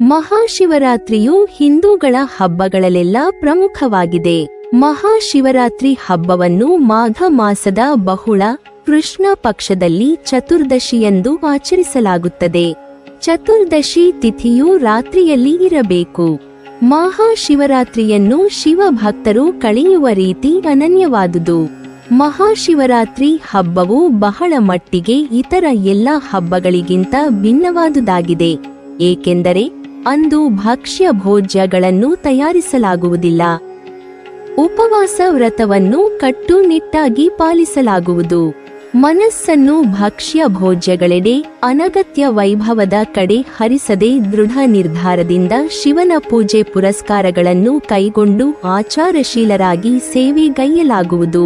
ಮಹಾಶಿವರಾತ್ರಿಯು ಹಿಂದೂಗಳ ಹಬ್ಬಗಳಲ್ಲೆಲ್ಲ ಪ್ರಮುಖವಾಗಿದೆ. ಮಹಾಶಿವರಾತ್ರಿ ಹಬ್ಬವನ್ನು ಮಾಘ ಮಾಸದ ಬಹುಳ ಕೃಷ್ಣ ಪಕ್ಷದಲ್ಲಿ ಚತುರ್ದಶಿಯಂದು ಆಚರಿಸಲಾಗುತ್ತದೆ. ಚತುರ್ದಶಿ ತಿಥಿಯು ರಾತ್ರಿಯಲ್ಲಿ ಇರಬೇಕು. ಮಹಾಶಿವರಾತ್ರಿಯನ್ನು ಶಿವ ಭಕ್ತರು ಕಳೆಯುವ ರೀತಿ ಅನನ್ಯವಾದುದು. ಮಹಾಶಿವರಾತ್ರಿ ಹಬ್ಬವು ಬಹಳ ಮಟ್ಟಿಗೆ ಇತರ ಎಲ್ಲ ಹಬ್ಬಗಳಿಗಿಂತ ಭಿನ್ನವಾದುದಾಗಿದೆ. ಏಕೆಂದರೆ ಅಂದು ಭಕ್ಷ್ಯ ಭೋಜ್ಯಗಳನ್ನು ತಯಾರಿಸಲಾಗುವುದಿಲ್ಲ. ಉಪವಾಸ ವ್ರತವನ್ನು ಕಟ್ಟುನಿಟ್ಟಾಗಿ ಪಾಲಿಸಲಾಗುವುದು. ಮನಸ್ಸನ್ನು ಭಕ್ಷ್ಯ ಭೋಜ್ಯಗಳೆಡೆ ಅನಗತ್ಯ ವೈಭವದ ಕಡೆ ಹರಿಸದೆ ದೃಢ ನಿರ್ಧಾರದಿಂದ ಶಿವನ ಪೂಜೆ ಪುರಸ್ಕಾರಗಳನ್ನು ಕೈಗೊಂಡು ಆಚಾರಶೀಲರಾಗಿ ಸೇವೆಗೈಯಲಾಗುವುದು.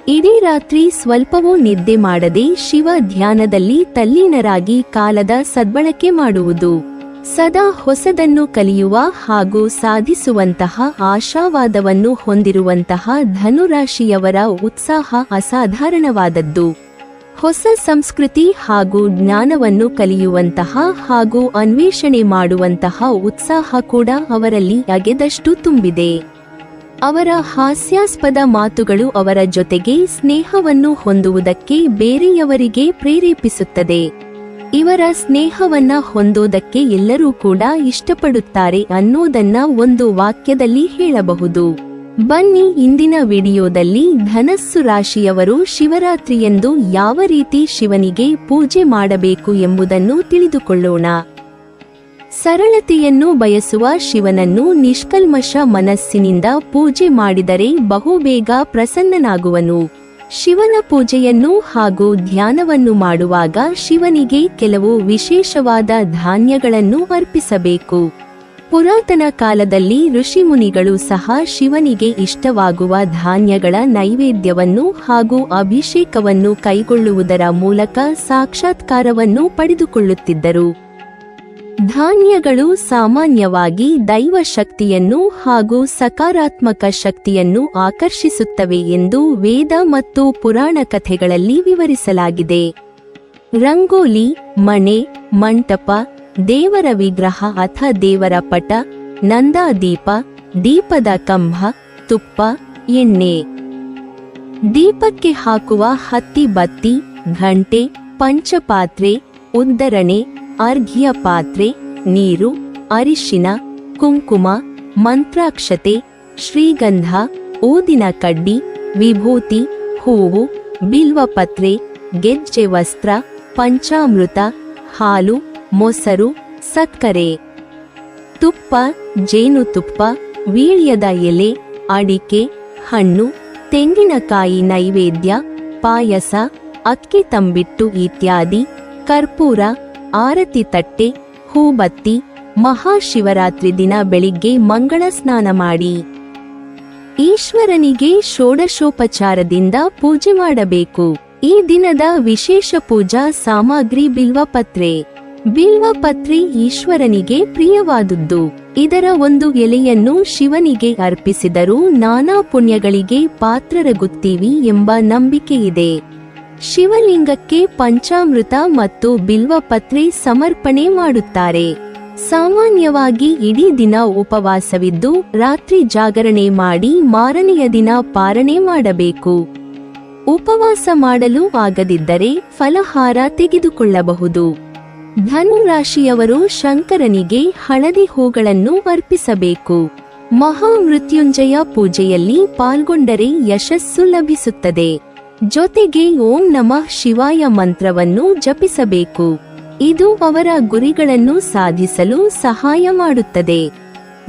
ಇಡೀ ರಾತ್ರಿ ಸ್ವಲ್ಪವೂ ನಿದ್ದೆ ಮಾಡದೆ ಶಿವ ಧ್ಯಾನದಲ್ಲಿ ತಲ್ಲೀನರಾಗಿ ಕಾಲದ ಸದ್ಬಳಕೆ ಮಾಡುವುದು. ಸದಾ ಹೊಸದನ್ನು ಕಲಿಯುವ ಹಾಗೂ ಸಾಧಿಸುವಂತಹ ಆಶಾವಾದವನ್ನು ಹೊಂದಿರುವಂತಹ ಧನುರಾಶಿಯವರ ಉತ್ಸಾಹ ಅಸಾಧಾರಣವಾದದ್ದು. ಹೊಸ ಸಂಸ್ಕೃತಿ ಹಾಗೂ ಜ್ಞಾನವನ್ನು ಕಲಿಯುವಂತಹ ಹಾಗೂ ಅನ್ವೇಷಣೆ ಮಾಡುವಂತಹ ಉತ್ಸಾಹ ಕೂಡ ಅವರಲ್ಲಿ ಅಗೆದಷ್ಟು ತುಂಬಿದೆ. ಅವರ ಹಾಸ್ಯಾಸ್ಪದ ಮಾತುಗಳು ಅವರ ಜೊತೆಗೆ ಸ್ನೇಹವನ್ನು ಹೊಂದುವುದಕ್ಕೆ ಬೇರೆಯವರಿಗೆ ಪ್ರೇರೇಪಿಸುತ್ತದೆ. ಇವರ ಸ್ನೇಹವನ್ನ ಹೊಂದೋದಕ್ಕೆ ಎಲ್ಲರೂ ಕೂಡ ಇಷ್ಟಪಡುತ್ತಾರೆ ಅನ್ನೋದನ್ನ ಒಂದು ವಾಕ್ಯದಲ್ಲಿ ಹೇಳಬಹುದು. ಬನ್ನಿ ಇಂದಿನ ವಿಡಿಯೋದಲ್ಲಿ ಧನಸ್ಸು ರಾಶಿಯವರು ಶಿವರಾತ್ರಿಯಂದು ಯಾವ ರೀತಿ ಶಿವನಿಗೆ ಪೂಜೆ ಮಾಡಬೇಕು ಎಂಬುದನ್ನು ತಿಳಿದುಕೊಳ್ಳೋಣ. ಸರಳತೆಯನ್ನು ಬಯಸುವ ಶಿವನನ್ನು ನಿಷ್ಕಲ್ಮಶ ಮನಸ್ಸಿನಿಂದ ಪೂಜೆ ಮಾಡಿದರೆ ಬಹುಬೇಗ ಪ್ರಸನ್ನನಾಗುವನು. ಶಿವನ ಪೂಜೆಯನ್ನು ಹಾಗೂ ಧ್ಯಾನವನ್ನು ಮಾಡುವಾಗ ಶಿವನಿಗೆ ಕೆಲವು ವಿಶೇಷವಾದ ಧಾನ್ಯಗಳನ್ನು ಅರ್ಪಿಸಬೇಕು. ಪುರಾತನ ಕಾಲದಲ್ಲಿ ಋಷಿಮುನಿಗಳು ಸಹ ಶಿವನಿಗೆ ಇಷ್ಟವಾಗುವ ಧಾನ್ಯಗಳ ನೈವೇದ್ಯವನ್ನು ಹಾಗೂ ಅಭಿಷೇಕವನ್ನು ಕೈಗೊಳ್ಳುವುದರ ಮೂಲಕ ಸಾಕ್ಷಾತ್ಕಾರವನ್ನು ಪಡೆದುಕೊಳ್ಳುತ್ತಿದ್ದರು. ಧಾನ್ಯಗಳು ಸಾಮಾನ್ಯವಾಗಿ ದೈವ ಶಕ್ತಿಯನ್ನು ಹಾಗೂ ಸಕಾರಾತ್ಮಕ ಶಕ್ತಿಯನ್ನು ಆಕರ್ಷಿಸುತ್ತವೆ ಎಂದು ವೇದ ಮತ್ತು ಪುರಾಣ ಕಥೆಗಳಲ್ಲಿ ವಿವರಿಸಲಾಗಿದೆ. ರಂಗೋಲಿ, ಮಣೆ, ಮಂಟಪ, ದೇವರ ವಿಗ್ರಹ ಅಥವಾ ದೇವರ ಪಟ, ನಂದಾದೀಪ, ದೀಪದ ಕಂಬ, ತುಪ್ಪ, ಎಣ್ಣೆ, ದೀಪಕ್ಕೆ ಹಾಕುವ ಹತ್ತಿ ಬತ್ತಿ, ಘಂಟೆ, ಪಂಚಪಾತ್ರೆ, ಉದ್ದರಣೆ, ಅರ್ಘ್ಯ ಪಾತ್ರೆ, ನೀರು, ಅರಿಶಿನ, ಕುಂಕುಮ, ಮಂತ್ರಾಕ್ಷತೆ, ಶ್ರೀಗಂಧ, ಊದಿನ ಕಡ್ಡಿ, ವಿಭೂತಿ, ಹೂವು, ಬಿಲ್ವಪತ್ರೆ, ಗೆಜ್ಜೆ ವಸ್ತ್ರ, ಪಂಚಾಮೃತ, ಹಾಲು, ಮೊಸರು, ಸಕ್ಕರೆ, ತುಪ್ಪ, ಜೇನುತುಪ್ಪ, ವೀಳ್ಯದ ಎಲೆ, ಅಡಿಕೆ, ಹಣ್ಣು, ತೆಂಗಿನಕಾಯಿ ನೈವೇದ್ಯ, ಪಾಯಸ, ಅಕ್ಕಿ ತಂಬಿಟ್ಟು ಇತ್ಯಾದಿ, ಕರ್ಪೂರ, ಆರತಿ ತಟ್ಟೆ, ಹೂಬತ್ತಿ. ಮಹಾಶಿವರಾತ್ರಿ ದಿನ ಬೆಳಿಗ್ಗೆ ಮಂಗಳ ಸ್ನಾನ ಮಾಡಿ ಈಶ್ವರನಿಗೆ ಷೋಡಶೋಪಚಾರದಿಂದ ಪೂಜೆ ಮಾಡಬೇಕು. ಈ ದಿನದ ವಿಶೇಷ ಪೂಜಾ ಸಾಮಗ್ರಿ ಬಿಲ್ವಪತ್ರೆ. ಬಿಲ್ವಪತ್ರೆ ಈಶ್ವರನಿಗೆ ಪ್ರಿಯವಾದುದು. ಇದರ ಒಂದು ಎಲೆಯನ್ನು ಶಿವನಿಗೆ ಅರ್ಪಿಸಿದರೂ ನಾನಾ ಪುಣ್ಯಗಳಿಗೆ ಪಾತ್ರರಾಗುತ್ತೀವಿ ಎಂಬ ನಂಬಿಕೆಯಿದೆ. ಶಿವಲಿಂಗಕ್ಕೆ ಪಂಚಾಮೃತ ಮತ್ತು ಬಿಲ್ವಪತ್ರೆ ಸಮರ್ಪಣೆ ಮಾಡುತ್ತಾರೆ. ಸಾಮಾನ್ಯವಾಗಿ ಇಡೀ ದಿನ ಉಪವಾಸವಿದ್ದು ರಾತ್ರಿ ಜಾಗರಣೆ ಮಾಡಿ ಮಾರನೆಯ ದಿನ ಪಾರಣೆ ಮಾಡಬೇಕು. ಉಪವಾಸ ಮಾಡಲು ಆಗದಿದ್ದರೆ ಫಲಹಾರ ತೆಗೆದುಕೊಳ್ಳಬಹುದು. ಧನುರಾಶಿಯವರು ಶಂಕರನಿಗೆ ಹಳದಿ ಹೂಗಳನ್ನು ಅರ್ಪಿಸಬೇಕು. ಮಹಾಮೃತ್ಯುಂಜಯ ಪೂಜೆಯಲ್ಲಿ ಪಾಲ್ಗೊಂಡರೆ ಯಶಸ್ಸು ಲಭಿಸುತ್ತದೆ. ಜೊತೆಗೆ ಓಂ ನಮಃ ಶಿವಾಯ ಮಂತ್ರವನ್ನು ಜಪಿಸಬೇಕು. ಇದು ಅವರ ಗುರಿಗಳನ್ನು ಸಾಧಿಸಲು ಸಹಾಯ ಮಾಡುತ್ತದೆ.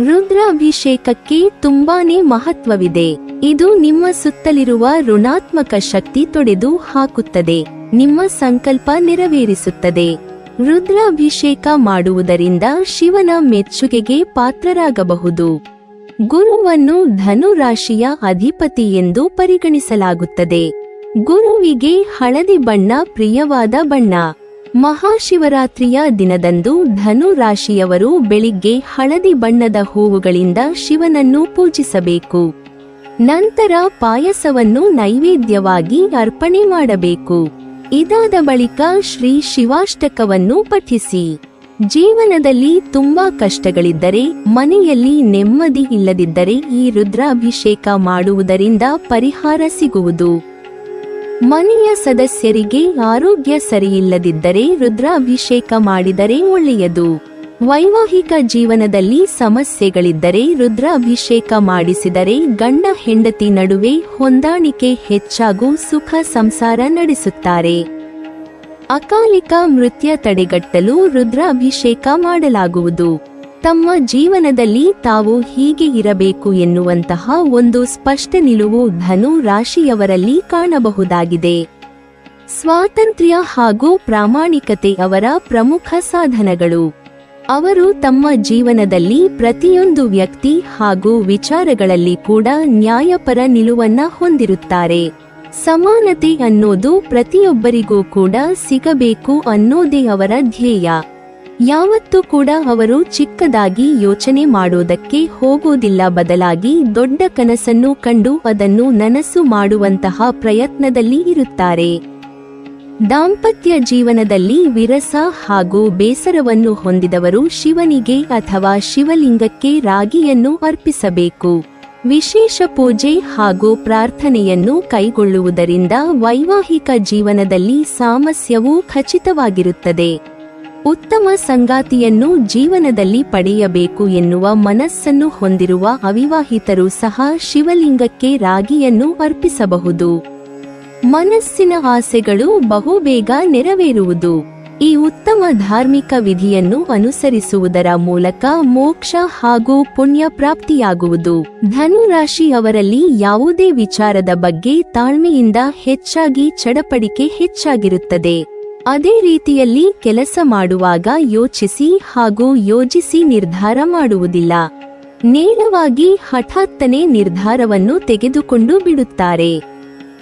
ರುದ್ರಾಭಿಷೇಕಕ್ಕೆ ತುಂಬಾನೇ ಮಹತ್ವವಿದೆ. ಇದು ನಿಮ್ಮ ಸುತ್ತಲಿರುವ ಋಣಾತ್ಮಕ ಶಕ್ತಿ ತೊಡೆದು ಹಾಕುತ್ತದೆ. ನಿಮ್ಮ ಸಂಕಲ್ಪ ನೆರವೇರಿಸುತ್ತದೆ. ರುದ್ರಾಭಿಷೇಕ ಮಾಡುವುದರಿಂದ ಶಿವನ ಮೆಚ್ಚುಗೆಗೆ ಪಾತ್ರರಾಗಬಹುದು. ಗುರುವನ್ನು ಧನುರಾಶಿಯ ಅಧಿಪತಿ ಎಂದು ಪರಿಗಣಿಸಲಾಗುತ್ತದೆ. ಗುರುವಿಗೆ ಹಳದಿ ಬಣ್ಣ ಪ್ರಿಯವಾದ ಬಣ್ಣ. ಮಹಾಶಿವರಾತ್ರಿಯ ದಿನದಂದು ಧನು ರಾಶಿಯವರು ಬೆಳಿಗ್ಗೆ ಹಳದಿ ಬಣ್ಣದ ಹೂವುಗಳಿಂದ ಶಿವನನ್ನು ಪೂಜಿಸಬೇಕು. ನಂತರ ಪಾಯಸವನ್ನು ನೈವೇದ್ಯವಾಗಿ ಅರ್ಪಣೆ ಮಾಡಬೇಕು. ಇದಾದ ಬಳಿಕ ಶ್ರೀ ಶಿವಾಷ್ಟಕವನ್ನು ಪಠಿಸಿ. ಜೀವನದಲ್ಲಿ ತುಂಬಾ ಕಷ್ಟಗಳಿದ್ದರೆ, ಮನೆಯಲ್ಲಿ ನೆಮ್ಮದಿ ಇಲ್ಲದಿದ್ದರೆ ಈ ರುದ್ರಾಭಿಷೇಕ ಮಾಡುವುದರಿಂದ ಪರಿಹಾರ ಸಿಗುವುದು. ಮನೆಯ ಸದಸ್ಯರಿಗೆ ಆರೋಗ್ಯ ಸರಿಯಿಲ್ಲದಿದ್ದರೆ ರುದ್ರಾಭಿಷೇಕ ಮಾಡಿದರೆ ಒಳ್ಳೆಯದು. ವೈವಾಹಿಕ ಜೀವನದಲ್ಲಿ ಸಮಸ್ಯೆಗಳಿದ್ದರೆ ರುದ್ರಾಭಿಷೇಕ ಮಾಡಿಸಿದರೆ ಗಂಡ ಹೆಂಡತಿ ನಡುವೆ ಹೊಂದಾಣಿಕೆ ಹೆಚ್ಚಾಗೂ ಸುಖ ಸಂಸಾರ ನಡೆಸುತ್ತಾರೆ. ಅಕಾಲಿಕ ಮೃತ್ಯು ತಡೆಗಟ್ಟಲು ರುದ್ರಾಭಿಷೇಕ ಮಾಡಲಾಗುವುದು. ತಮ್ಮ ಜೀವನದಲ್ಲಿ ತಾವು ಹೀಗೆ ಇರಬೇಕು ಎನ್ನುವಂತಹ ಒಂದು ಸ್ಪಷ್ಟ ನಿಲುವು ಧನು ರಾಶಿಯವರಲ್ಲಿ ಕಾಣಬಹುದಾಗಿದೆ. ಸ್ವಾತಂತ್ರ್ಯ ಹಾಗೂ ಪ್ರಾಮಾಣಿಕತೆ ಅವರ ಪ್ರಮುಖ ಸಾಧನಗಳು. ಅವರು ತಮ್ಮ ಜೀವನದಲ್ಲಿ ಪ್ರತಿಯೊಂದು ವ್ಯಕ್ತಿ ಹಾಗೂ ವಿಚಾರಗಳಲ್ಲಿ ಕೂಡ ನ್ಯಾಯಪರ ನಿಲುವನ್ನ ಹೊಂದಿರುತ್ತಾರೆ. ಸಮಾನತೆ ಅನ್ನೋದು ಪ್ರತಿಯೊಬ್ಬರಿಗೂ ಕೂಡ ಸಿಗಬೇಕು ಅನ್ನೋದೇ ಅವರ ಧ್ಯೇಯ. ಯಾವತ್ತೂ ಕೂಡ ಅವರು ಚಿಕ್ಕದಾಗಿ ಯೋಚನೆ ಮಾಡೋದಕ್ಕೆ ಹೋಗೋದಿಲ್ಲ, ಬದಲಾಗಿ ದೊಡ್ಡ ಕನಸನ್ನು ಕಂಡು ಅದನ್ನು ನನಸು ಮಾಡುವಂತಹ ಪ್ರಯತ್ನದಲ್ಲಿ ಇರುತ್ತಾರೆ. ದಾಂಪತ್ಯ ಜೀವನದಲ್ಲಿ ವಿರಸ ಹಾಗೂ ಬೇಸರವನ್ನು ಹೊಂದಿದವರು ಶಿವನಿಗೆ ಅಥವಾ ಶಿವಲಿಂಗಕ್ಕೆ ರಾಗಿಯನ್ನು ಅರ್ಪಿಸಬೇಕು. ವಿಶೇಷ ಪೂಜೆ ಹಾಗೂ ಪ್ರಾರ್ಥನೆಯನ್ನು ಕೈಗೊಳ್ಳುವುದರಿಂದ ವೈವಾಹಿಕ ಜೀವನದಲ್ಲಿ ಸಾಮರಸ್ಯವು ಖಚಿತವಾಗಿರುತ್ತದೆ. ಉತ್ತಮ ಸಂಗಾತಿಯನ್ನು ಜೀವನದಲ್ಲಿ ಪಡೆಯಬೇಕು ಎನ್ನುವ ಮನಸ್ಸನ್ನು ಹೊಂದಿರುವ ಅವಿವಾಹಿತರು ಸಹ ಶಿವಲಿಂಗಕ್ಕೆ ರಾಗಿಯನ್ನು ಅರ್ಪಿಸಬಹುದು. ಮನಸ್ಸಿನ ಆಸೆಗಳು ಬಹುಬೇಗ ನೆರವೇರುವುದು. ಈ ಉತ್ತಮ ಧಾರ್ಮಿಕ ವಿಧಿಯನ್ನು ಅನುಸರಿಸುವುದರ ಮೂಲಕ ಮೋಕ್ಷ ಹಾಗೂ ಪುಣ್ಯ ಪ್ರಾಪ್ತಿಯಾಗುವುದು. ಧನು ರಾಶಿ ಅವರಲ್ಲಿ ಯಾವುದೇ ವಿಚಾರದ ಬಗ್ಗೆ ತಾಳ್ಮೆಯಿಂದ ಹೆಚ್ಚಾಗಿ ಚಡಪಡಿಕೆ ಹೆಚ್ಚಾಗಿರುತ್ತದೆ. ಅದೇ ರೀತಿಯಲ್ಲಿ ಕೆಲಸ ಮಾಡುವಾಗ ಯೋಚಿಸಿ ಹಾಗೂ ಯೋಜಿಸಿ ನಿರ್ಧಾರ ಮಾಡುವುದಿಲ್ಲ. ನೇರವಾಗಿ ಹಠಾತ್ತನೆ ನಿರ್ಧಾರವನ್ನು ತೆಗೆದುಕೊಂಡು ಬಿಡುತ್ತಾರೆ.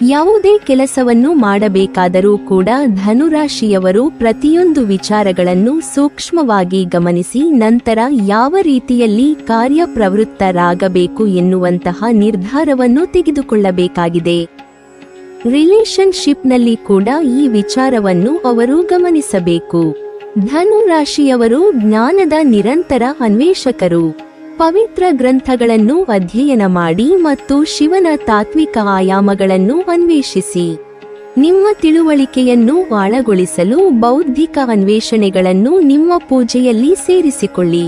ಯಾವುದೇ ಕೆಲಸವನ್ನು ಮಾಡಬೇಕಾದರೂ ಕೂಡ ಧನುರಾಶಿಯವರು ಪ್ರತಿಯೊಂದು ವಿಚಾರಗಳನ್ನು ಸೂಕ್ಷ್ಮವಾಗಿ ಗಮನಿಸಿ ನಂತರ ಯಾವ ರೀತಿಯಲ್ಲಿ ಕಾರ್ಯಪ್ರವೃತ್ತರಾಗಬೇಕು ಎನ್ನುವಂತಹ ನಿರ್ಧಾರವನ್ನು ತೆಗೆದುಕೊಳ್ಳಬೇಕಾಗಿದೆ. ರಿಲೇಶನ್ಶಿಪ್ನಲ್ಲಿ ಕೂಡ ಈ ವಿಚಾರವನ್ನು ಅವರು ಗಮನಿಸಬೇಕು. ಧನು ರಾಶಿಯವರು ಜ್ಞಾನದ ನಿರಂತರ ಅನ್ವೇಷಕರು. ಪವಿತ್ರ ಗ್ರಂಥಗಳನ್ನು ಅಧ್ಯಯನ ಮಾಡಿ ಮತ್ತು ಶಿವನ ತಾತ್ವಿಕ ಆಯಾಮಗಳನ್ನು ಅನ್ವೇಷಿಸಿ. ನಿಮ್ಮ ತಿಳುವಳಿಕೆಯನ್ನು ಆಳಗೊಳಿಸಲು ಬೌದ್ಧಿಕ ಅನ್ವೇಷಣೆಗಳನ್ನು ನಿಮ್ಮ ಪೂಜೆಯಲ್ಲಿ ಸೇರಿಸಿಕೊಳ್ಳಿ.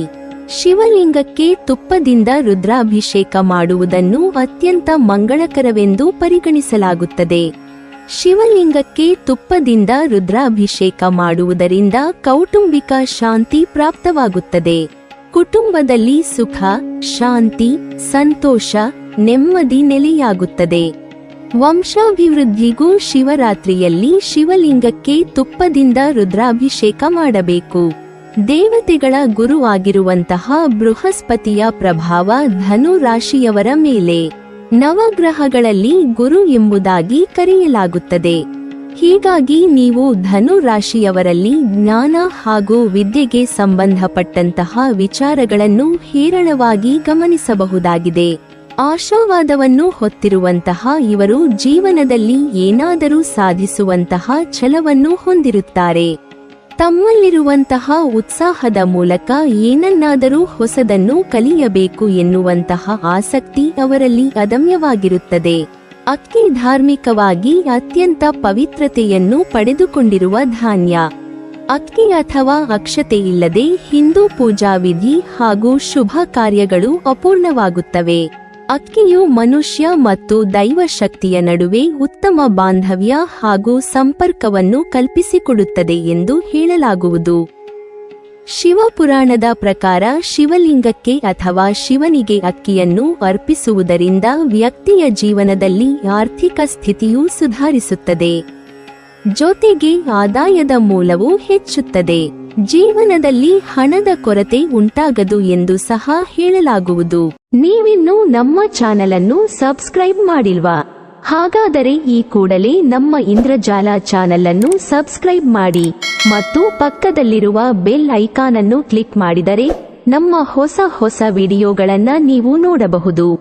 ಶಿವಲಿಂಗಕ್ಕೆ ತುಪ್ಪದಿಂದ ರುದ್ರಾಭಿಷೇಕ ಮಾಡುವುದನ್ನು ಅತ್ಯಂತ ಮಂಗಳಕರವೆಂದು ಪರಿಗಣಿಸಲಾಗುತ್ತದೆ. ಶಿವಲಿಂಗಕ್ಕೆ ತುಪ್ಪದಿಂದ ರುದ್ರಾಭಿಷೇಕ ಮಾಡುವುದರಿಂದ ಕೌಟುಂಬಿಕ ಶಾಂತಿ ಪ್ರಾಪ್ತವಾಗುತ್ತದೆ. ಕುಟುಂಬದಲ್ಲಿ ಸುಖ, ಶಾಂತಿ, ಸಂತೋಷ, ನೆಮ್ಮದಿ ನೆಲೆಯಾಗುತ್ತದೆ. ವಂಶಾಭಿವೃದ್ಧಿಗೂ ಶಿವರಾತ್ರಿಯಲ್ಲಿ ಶಿವಲಿಂಗಕ್ಕೆ ತುಪ್ಪದಿಂದ ರುದ್ರಾಭಿಷೇಕ ಮಾಡಬೇಕು. ದೇವತೆಗಳ ಗುರು ಆಗಿರುವಂತಹ ಬೃಹಸ್ಪತಿಯ ಪ್ರಭಾವ ಧನು ರಾಶಿಯವರ ಮೇಲೆ ನವಗ್ರಹಗಳಲ್ಲಿ ಗುರು ಎಂಬುದಾಗಿ ಕರೆಯಲಾಗುತ್ತದೆ. ಹೀಗಾಗಿ ನೀವು ಧನು ರಾಶಿಯವರಲ್ಲಿ ಜ್ಞಾನ ಹಾಗೂ ವಿದ್ಯೆಗೆ ಸಂಬಂಧಪಟ್ಟಂತಹ ವಿಚಾರಗಳನ್ನು ಹೇರಳವಾಗಿ ಗಮನಿಸಬಹುದಾಗಿದೆ. ಆಶಾವಾದವನ್ನು ಹೊತ್ತಿರುವಂತಹ ಇವರು ಜೀವನದಲ್ಲಿ ಏನಾದರೂ ಸಾಧಿಸುವಂತಹ ಛಲವನ್ನು ಹೊಂದಿರುತ್ತಾರೆ. ತಮ್ಮಲ್ಲಿರುವಂತಹ ಉತ್ಸಾಹದ ಮೂಲಕ ಏನನ್ನಾದರೂ ಹೊಸದನ್ನು ಕಲಿಯಬೇಕು ಎನ್ನುವಂತಹ ಆಸಕ್ತಿ ಅವರಲ್ಲಿ ಅದಮ್ಯವಾಗಿರುತ್ತದೆ. ಅಕ್ಕಿ ಧಾರ್ಮಿಕವಾಗಿ ಅತ್ಯಂತ ಪವಿತ್ರತೆಯನ್ನು ಪಡೆದುಕೊಂಡಿರುವ ಧಾನ್ಯ. ಅಕ್ಕಿ ಅಥವಾ ಅಕ್ಷತೆ ಇಲ್ಲದೆ ಹಿಂದೂ ಪೂಜಾ ವಿಧಿ ಹಾಗೂ ಶುಭ ಕಾರ್ಯಗಳು ಅಪೂರ್ಣವಾಗುತ್ತವೆ. ಅಕ್ಕಿಯು ಮನುಷ್ಯ ಮತ್ತು ದೈವ ಶಕ್ತಿಯ ನಡುವೆ ಉತ್ತಮ ಬಾಂಧವ್ಯ ಹಾಗೂ ಸಂಪರ್ಕವನ್ನು ಕಲ್ಪಿಸಿಕೊಡುತ್ತದೆ ಎಂದು ಹೇಳಲಾಗುವುದು. ಶಿವಪುರಾಣದ ಪ್ರಕಾರ ಶಿವಲಿಂಗಕ್ಕೆ ಅಥವಾ ಶಿವನಿಗೆ ಅಕ್ಕಿಯನ್ನು ಅರ್ಪಿಸುವುದರಿಂದ ವ್ಯಕ್ತಿಯ ಜೀವನದಲ್ಲಿ ಆರ್ಥಿಕ ಸ್ಥಿತಿಯು ಸುಧಾರಿಸುತ್ತದೆ. ಜೊತೆಗೆ ಆದಾಯದ ಮೂಲವೂ ಹೆಚ್ಚುತ್ತದೆ. ಜೀವನದಲ್ಲಿ ಹಣದ ಕೊರತೆ ಉಂಟಾಗದು ಎಂದು ಸಹ ಹೇಳಲಾಗುವುದು. ನೀವಿನ್ನೂ ನಮ್ಮ ಚಾನೆಲ್ ಅನ್ನು ಸಬ್ಸ್ಕ್ರೈಬ್ ಮಾಡಿಲ್ವಾ? ಹಾಗಾದರೆ ಈ ಕೂಡಲೇ ನಮ್ಮ ಇಂದ್ರಜಾಲ ಚಾನೆಲ್ ಅನ್ನು ಸಬ್ಸ್ಕ್ರೈಬ್ ಮಾಡಿ ಮತ್ತು ಪಕ್ಕದಲ್ಲಿರುವ ಬೆಲ್ ಐಕಾನ್ ಅನ್ನು ಕ್ಲಿಕ್ ಮಾಡಿದರೆ ನಮ್ಮ ಹೊಸ ವಿಡಿಯೋಗಳನ್ನು ನೀವು ನೋಡಬಹುದು.